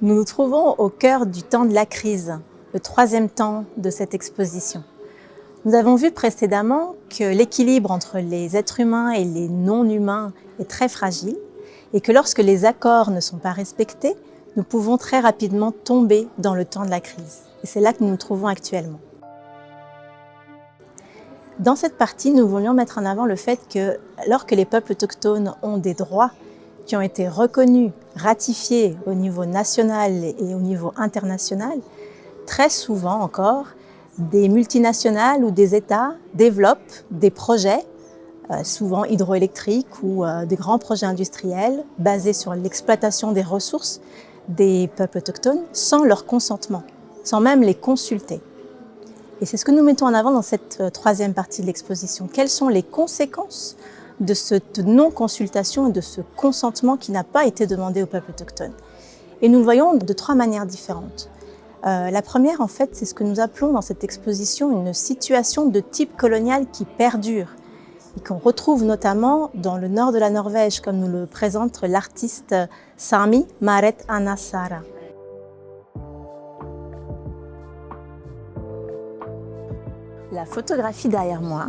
Nous nous trouvons au cœur du temps de la crise, le troisième temps de cette exposition. Nous avons vu précédemment que l'équilibre entre les êtres humains et les non-humains est très fragile et que lorsque les accords ne sont pas respectés, nous pouvons très rapidement tomber dans le temps de la crise. Et c'est là que nous nous trouvons actuellement. Dans cette partie, nous voulions mettre en avant le fait que lorsque les peuples autochtones ont des droits qui ont été reconnus, ratifiés au niveau national et au niveau international, très souvent encore, des multinationales ou des États développent des projets, souvent hydroélectriques ou des grands projets industriels basés sur l'exploitation des ressources des peuples autochtones sans leur consentement, sans même les consulter. Et c'est ce que nous mettons en avant dans cette troisième partie de l'exposition. Quelles sont les conséquences de cette non-consultation et de ce consentement qui n'a pas été demandé aux peuples autochtones? Et nous le voyons de trois manières différentes. La première, en fait, c'est ce que nous appelons dans cette exposition une situation de type colonial qui perdure et qu'on retrouve notamment dans le nord de la Norvège, comme nous le présente l'artiste Sami Maret Anasaara. La photographie derrière moi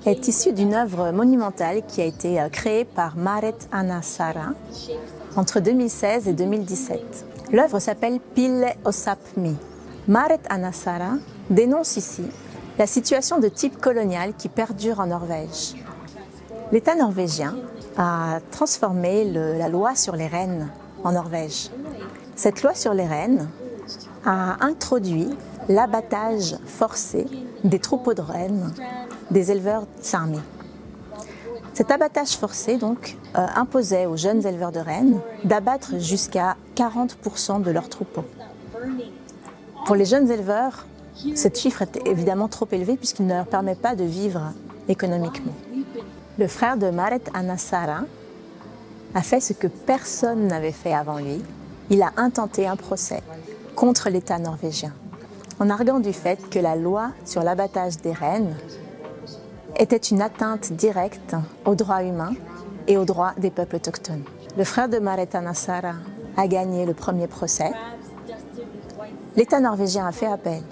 est issue d'une œuvre monumentale qui a été créée par Maret Anasaara entre 2016 et 2017. L'œuvre s'appelle Pile Osapmi. Maret Anasaara dénonce ici la situation de type colonial qui perdure en Norvège. L'État norvégien a transformé la loi sur les rennes en Norvège. Cette loi sur les rennes a introduit l'abattage forcé des troupeaux de rennes des éleveurs Sámi. Cet abattage forcé donc imposait aux jeunes éleveurs de rennes d'abattre jusqu'à 40% de leurs troupeaux. Pour les jeunes éleveurs, ce chiffre est évidemment trop élevé puisqu'il ne leur permet pas de vivre économiquement. Le frère de Maret Anasaara a fait ce que personne n'avait fait avant lui. Il a intenté un procès contre l'État norvégien en arguant du fait que la loi sur l'abattage des rennes était une atteinte directe aux droits humains et aux droits des peuples autochtones. Le frère de Maret Anasaara a gagné le premier procès. L'État norvégien a fait appel.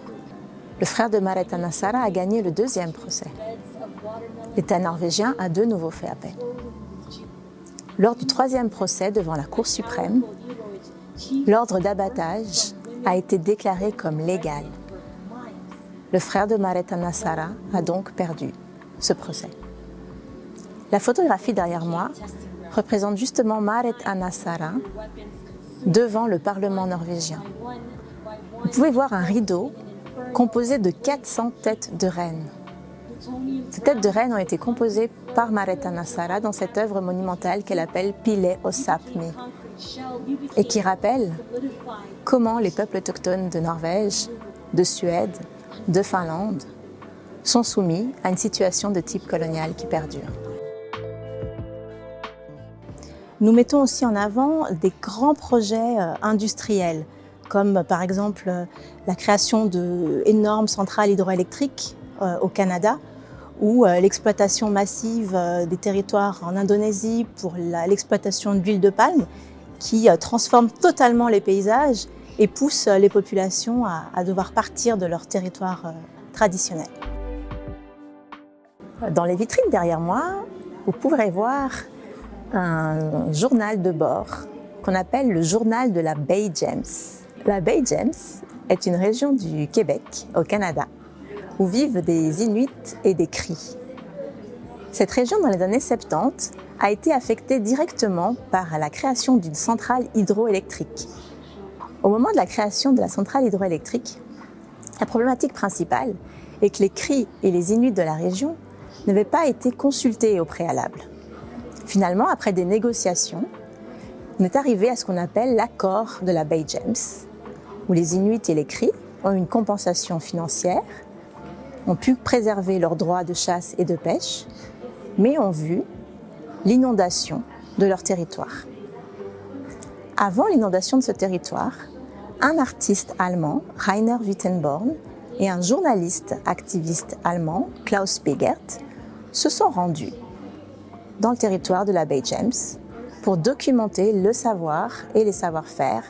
Le frère de Maret Anasaara a gagné le deuxième procès. L'État norvégien a de nouveau fait appel. Lors du troisième procès devant la Cour suprême, l'ordre d'abattage a été déclaré comme légal. Le frère de Maret Anasaara a donc perdu ce procès. La photographie derrière moi représente justement Maret Anasaara devant le Parlement norvégien. Vous pouvez voir un rideau composé de 400 têtes de rennes. Ces têtes de rennes ont été composées par Maret Anasaara dans cette œuvre monumentale qu'elle appelle Pile Osapmi et qui rappelle comment les peuples autochtones de Norvège, de Suède, de Finlande sont soumis à une situation de type colonial qui perdure. Nous mettons aussi en avant des grands projets industriels, comme par exemple la création d'énormes centrales hydroélectriques au Canada, ou l'exploitation massive des territoires en Indonésie pour l'exploitation d'huile de palme, qui transforme totalement les paysages et pousse les populations à devoir partir de leur territoire traditionnel. Dans les vitrines derrière moi, vous pourrez voir un journal de bord qu'on appelle le journal de la baie James. La baie James est une région du Québec, au Canada, où vivent des Inuits et des Cris. Cette région, dans les années 70, a été affectée directement par la création d'une centrale hydroélectrique. Au moment de la création de la centrale hydroélectrique, la problématique principale est que les Cris et les Inuits de la région n'avaient pas été consultés au préalable. Finalement, après des négociations, on est arrivé à ce qu'on appelle l'accord de la baie James, où les Inuits et les Cris ont une compensation financière, ont pu préserver leurs droits de chasse et de pêche, mais ont vu l'inondation de leur territoire. Avant l'inondation de ce territoire, un artiste allemand, Rainer Wittenborn, et un journaliste activiste allemand, Klaus Pegert, se sont rendus dans le territoire de la baie James pour documenter le savoir et les savoir-faire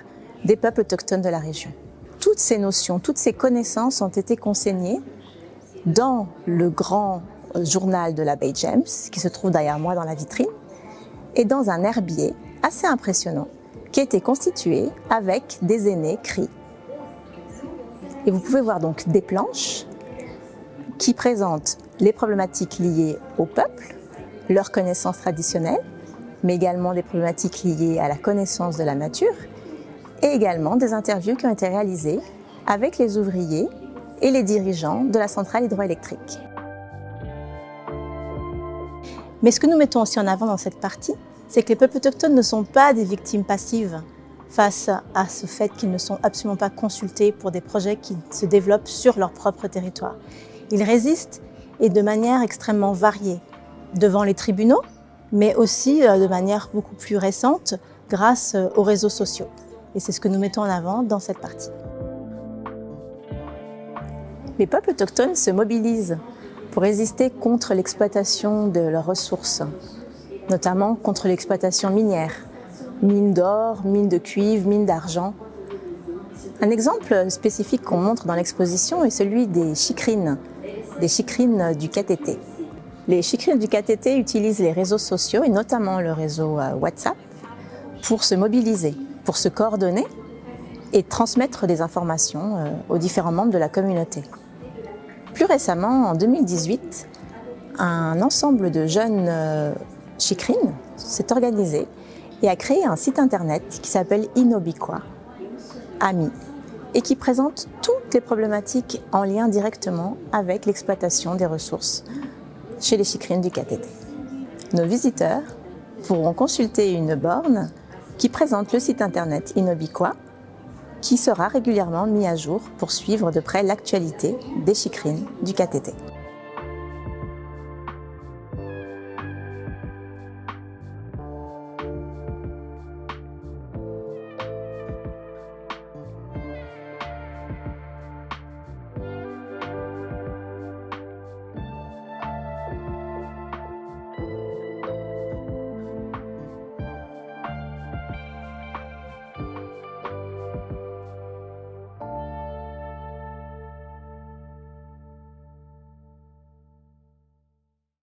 des peuples autochtones de la région. Toutes ces notions, toutes ces connaissances ont été consignées dans le grand journal de la baie James, qui se trouve derrière moi dans la vitrine, et dans un herbier assez impressionnant, qui a été constitué avec des aînés cris. Et vous pouvez voir donc des planches qui présentent les problématiques liées au peuple, leurs connaissances traditionnelles, mais également des problématiques liées à la connaissance de la nature, et également des interviews qui ont été réalisées avec les ouvriers et les dirigeants de la centrale hydroélectrique. Mais ce que nous mettons aussi en avant dans cette partie, c'est que les peuples autochtones ne sont pas des victimes passives face à ce fait qu'ils ne sont absolument pas consultés pour des projets qui se développent sur leur propre territoire. Ils résistent, et de manière extrêmement variée, devant les tribunaux, mais aussi de manière beaucoup plus récente grâce aux réseaux sociaux. Et c'est ce que nous mettons en avant dans cette partie. Les peuples autochtones se mobilisent pour résister contre l'exploitation de leurs ressources, notamment contre l'exploitation minière, mines d'or, mines de cuivre, mines d'argent. Un exemple spécifique qu'on montre dans l'exposition est celui des chikrines du KTT. Les chikrines du KTT utilisent les réseaux sociaux et notamment le réseau WhatsApp pour se mobiliser, pour se coordonner et transmettre des informations aux différents membres de la communauté. Plus récemment, en 2018, un ensemble de jeunes chikrines s'est organisé et a créé un site internet qui s'appelle Inobikwa, AMI, et qui présente toutes les problématiques en lien directement avec l'exploitation des ressources chez les chikrines du KTT. Nos visiteurs pourront consulter une borne qui présente le site internet Inobikwa, qui sera régulièrement mis à jour pour suivre de près l'actualité des chikrines du KTT.